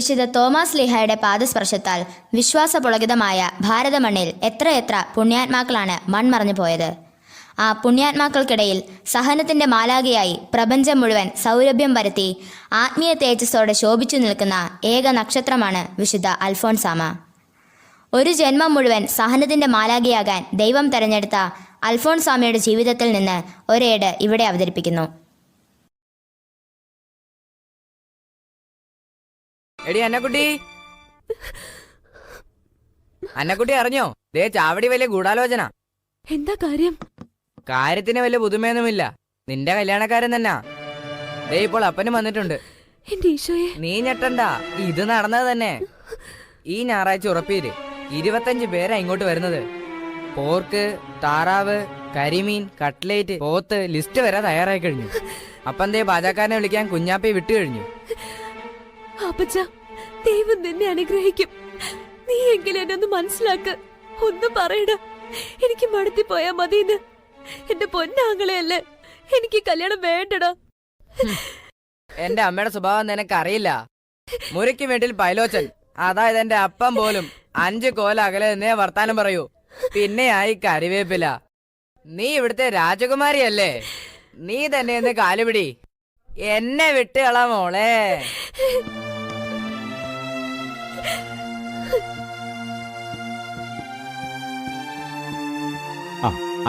വിശുദ്ധ തോമാസ് സ്ലീഹായുടെ പാദസ്പർശത്താൽ വിശ്വാസപുളകിതമായ ഭാരതമണ്ണിൽ എത്രയെത്ര പുണ്യാത്മാക്കളാണ് മൺമറഞ്ഞു പോയത്. ആ പുണ്യാത്മാക്കൾക്കിടയിൽ സഹനത്തിൻ്റെ മാലാഖയായി പ്രപഞ്ചം മുഴുവൻ സൗരഭ്യം പരത്തി ആത്മീയ തേജസ്സോടെ ശോഭിച്ചു നിൽക്കുന്ന ഏക നക്ഷത്രമാണ് വിശുദ്ധ അൽഫോൻസാമ. ഒരു ജന്മം മുഴുവൻ സഹനത്തിൻ്റെ മാലാഖയാകാൻ ദൈവം തെരഞ്ഞെടുത്ത അൽഫോൻസാമയുടെ ജീവിതത്തിൽ നിന്ന് ഒരേട് ഇവിടെ അവതരിപ്പിക്കുന്നു. എടി അന്നക്കുട്ടി അറിഞ്ഞോ? ദേ ചാവടി വലിയ ഗൂഢാലോചന. എന്താ കാര്യം? കാര്യത്തിന് വലിയ പുതുമയൊന്നുമില്ല. നിന്റെ കല്യാണക്കാരൻ തന്നെ. ദേ ഇപ്പോൾ അപ്പനും വന്നിട്ടുണ്ട്. എന്റെ ഈശോയെ, നീ ഞെട്ടണ്ട, ഇത് നടന്നത് തന്നെ. ഈ ഞായറാഴ്ച ഉറപ്പീര് 25 പേരാ ഇങ്ങോട്ട് വരുന്നത്. പോർക്ക്, താറാവ്, കരിമീൻ, കട്ട്ലേറ്റ്, പോത്ത്, ലിസ്റ്റ് വരെ തയ്യാറായി കഴിഞ്ഞു. അപ്പം ദേ പാചകക്കാരനെ വിളിക്കാൻ കുഞ്ഞാപ്പി വിട്ടു കഴിഞ്ഞു. അപ്പച്ച, ദൈവം നിന്നെ അനുഗ്രഹിക്കും. നീ എങ്കിലും എന്നെ ഒന്ന് മനസ്സിലാക്ക്. ഒന്നും പറയട, എനിക്ക് മടുത്തി പോയാ മതിന്ന്. എന്റെ പൊന്നാങ്ങളെയല്ലേ, എനിക്ക് കല്യാണം വേണ്ടടാ. എന്റെ അമ്മയുടെ സ്വഭാവം നിനക്കറിയില്ല. മുരയ്ക്ക് വീട്ടിൽ പൈലോച്ചൻ, അതായത് എന്റെ അപ്പം പോലും 5 കോല അകലെ നിന്നെ വർത്താനം പറയൂ. പിന്നെയായി കറിവേപ്പില. നീ ഇവിടുത്തെ രാജകുമാരിയല്ലേ? നീ തന്നെ ഒന്ന് കാലുപിടി. എന്നെ വിട്ടുകളാ മോളെ.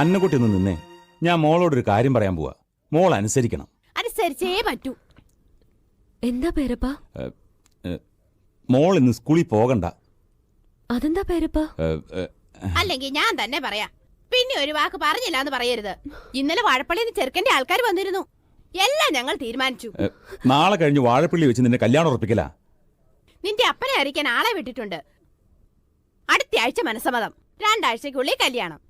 അന്നക്കുട്ടി ഒന്ന് നിന്നേ. ഞാൻ മോളോടൊരു കാര്യം പറയാൻ പോവാ. മോൾ അനുസരിക്കണം. അനുസരിച്ചേ പറ്റൂ. എന്താ പേരപ്പാ? മോൾ ഇന്ന് സ്കൂളിൽ പോകണ്ട. അതെന്താ പേരപ്പാ? അല്ലെങ്കിൽ ഞാൻ തന്നെ പറയാം. പിന്നെ ഒരു വാക്ക് പറഞ്ഞില്ല എന്ന് പറയരുത്. ഇന്നലെ വാഴപ്പള്ളിയിൽ ചെറുക്കന്റെ ആൾക്കാർ വന്നിരുന്നു. എല്ലാം ഞങ്ങൾ തീരുമാനിച്ചു. നാളെ കഴിഞ്ഞ് വാഴപ്പള്ളി വെച്ച് നിന്റെ കല്യാണം ഉറപ്പിക്കല. നിന്റെ അപ്പനെ അറിയിക്കാൻ ആളെ വിട്ടിട്ടുണ്ട്. അടുത്ത ആഴ്ച മനസ്സമ്മതം, 2 ആഴ്ചക്കുള്ളിൽ കല്യാണം.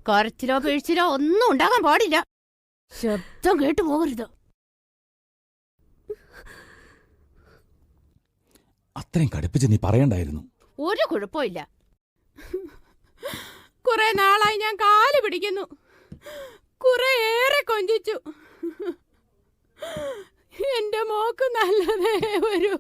കുറച്ചിലോ പിഴിച്ചിലോ ഒന്നും ഉണ്ടാകാൻ പാടില്ല. ശബ്ദം കേട്ടു പോകരുത്. അത്രയും കടുപ്പിച്ച് നീ പറയണ്ടായിരുന്നു. ഒരു കുഴപ്പമില്ല. കുറെ നാളായി ഞാൻ കാല് പിടിക്കുന്നു. കുറെ ഏറെ കൊഞ്ചിച്ചു. എന്റെ മോക്ക് നല്ലതേ വരൂ.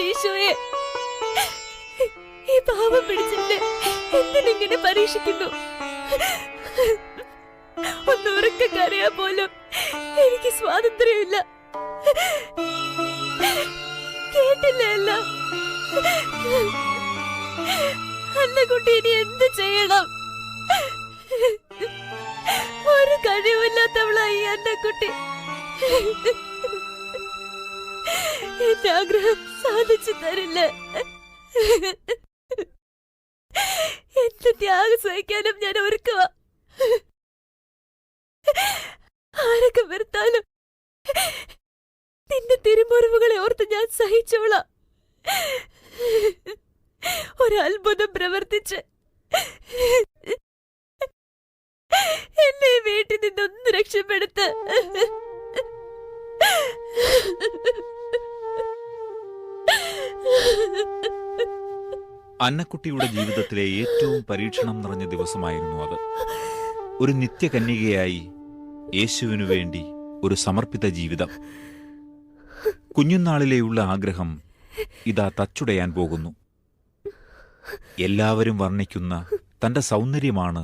ഈശോയെ, ഈ പാവം പിടിച്ചിട്ട് എന്തിനിങ്ങനെ പരീക്ഷിക്കുന്നു? ഒന്നുറക്കെ കരയാൻ പോലും എനിക്ക് സ്വാതന്ത്ര്യമില്ല. കേട്ടില്ല എല്ലാം. അന്നക്കുട്ടി ഇനി എന്ത് ചെയ്യണം? ഒരു കഴിവില്ലാത്തവളായി അന്നക്കുട്ടി. എന്റെ ആഗ്രഹം സാധിച്ചു തരില്ല. എന്ത് ത്യാഗം സഹിക്കാനും ഞാൻ ഒരുക്കുക. ആരൊക്കെ വരുത്താലും നിന്റെ തിരുമുറിവുകളെ ഓർത്ത് ഞാൻ സഹിച്ചോളാം. ഒരത്ഭുതം പ്രവർത്തിച്ച് എന്നെ വീട്ടിൽ നിന്നൊന്ന് രക്ഷപ്പെടുത്ത്. അന്നക്കുട്ടിയുടെ ജീവിതത്തിലെ ഏറ്റവും പരീക്ഷണം നിറഞ്ഞ ദിവസമായിരുന്നു അത്. ഒരു നിത്യകന്യകയായി യേശുവിനു വേണ്ടി ഒരു സമർപ്പിത ജീവിതം. കുഞ്ഞുനാളിലെയുള്ള ആഗ്രഹം ഇതാ തച്ചുടയാൻ പോകുന്നു. എല്ലാവരും വർണ്ണിക്കുന്ന തന്റെ സൗന്ദര്യമാണ്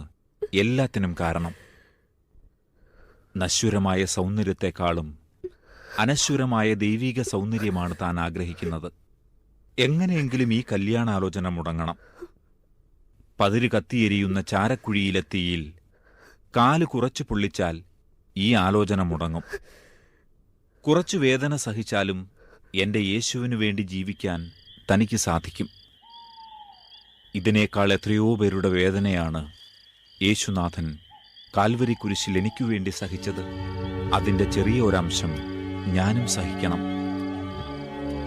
എല്ലാത്തിനും കാരണം. നശ്വരമായ സൗന്ദര്യത്തെക്കാളും അനശ്വരമായ ദൈവിക സൗന്ദര്യമാണ് താൻ ആഗ്രഹിക്കുന്നത്. എങ്ങനെയെങ്കിലും ഈ കല്യാണാലോചന മുടങ്ങണം. പതിര് കത്തിയെരിയുന്ന ചാരക്കുഴിയിലെത്തിയിൽ കാല് കുറച്ചു പൊള്ളിച്ചാൽ ഈ ആലോചന മുടങ്ങും. കുറച്ചു വേദന സഹിച്ചാലും എന്റെ യേശുവിനു വേണ്ടി ജീവിക്കാൻ തനിക്ക് സാധിക്കും. ഇതിനേക്കാൾ എത്രയോ പേരുടെ വേദനയാണ് യേശുനാഥൻ കാൽവരി കുരിശിൽ എനിക്കു വേണ്ടി സഹിച്ചത്. അതിന്റെ ചെറിയ ഒരംശം ഞാനും സഹിക്കണം.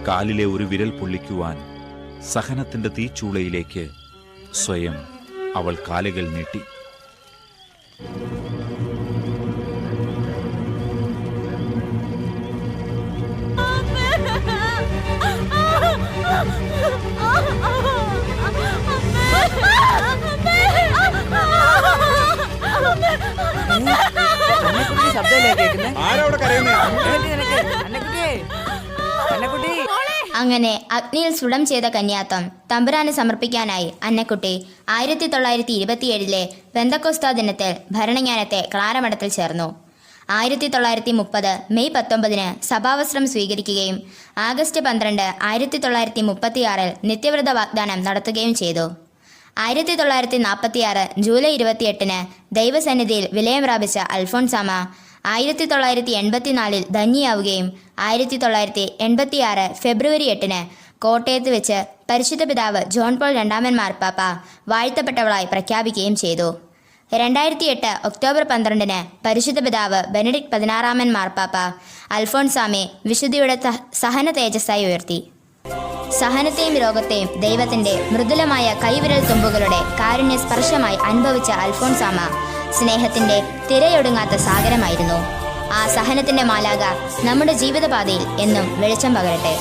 കാലിലെ ഒരു വിരൽ പൊള്ളിക്കുവാൻ സഹനത്തിന്റെ തീച്ചൂളയിലേക്ക് സ്വയം അവൾ കാലുകൾ നീട്ടി. അന്നക്കുട്ടി ശബ്ദമല്ലേ കേൾക്കുന്നേ? ആരവിടെ കരയുന്നേ? അന്നക്കുട്ടി നിനക്ക്, അന്നക്കുട്ടി, അന്നക്കുട്ടി. അങ്ങനെ അഗ്നിയിൽ സുടം ചെയ്ത കന്യാത്വം തമ്പുരാന് സമർപ്പിക്കാനായി അന്നക്കുട്ടി 1927 പെന്തക്കോസ്താ ദിനത്തിൽ ഭരണങ്ങാനത്തെ ക്ലാരമഠത്തിൽ ചേർന്നു. 1930 മെയ് 19 സഭാവസ്ത്രം സ്വീകരിക്കുകയും ആഗസ്റ്റ് 12 1936 നിത്യവ്രത വാഗ്ദാനം നടത്തുകയും ചെയ്തു. 1946 ജൂലൈ 28 ദൈവസന്നിധിയിൽ വിലയം പ്രാപിച്ച അൽഫോൺസാമ 1984 ധന്യയാവുകയും 1986 ഫെബ്രുവരി 8 കോട്ടയത്ത് വെച്ച് പരിശുദ്ധ പിതാവ് ജോൺ പോൾ രണ്ടാമൻ മാർപ്പാപ്പ വാഴ്ത്തപ്പെട്ടവളായി പ്രഖ്യാപിക്കുകയും ചെയ്തു. 2008 ഒക്ടോബർ 12 പരിശുദ്ധ പിതാവ് ബെനഡിക്ട് 16 മാർപ്പാപ്പ അൽഫോൺസാമെ വിശുദ്ധിയുടെ സഹന തേജസ്സായി ഉയർത്തി. സഹനത്തെയും രോഗത്തെയും ദൈവത്തിന്റെ മൃദുലമായ കൈവിരൽ തുമ്പുകളുടെ കാരുണ്യ സ്പർശമായി അനുഭവിച്ച അൽഫോൺസാമ സ്നേഹത്തിന്റെ തിരയൊടുങ്ങാത്ത സാഗരമായിരുന്നു. ആ സഹനത്തിന്റെ മാലാക നമ്മുടെ ജീവിതപാതയിൽ എന്നും വെളിച്ചം പകരട്ടെ.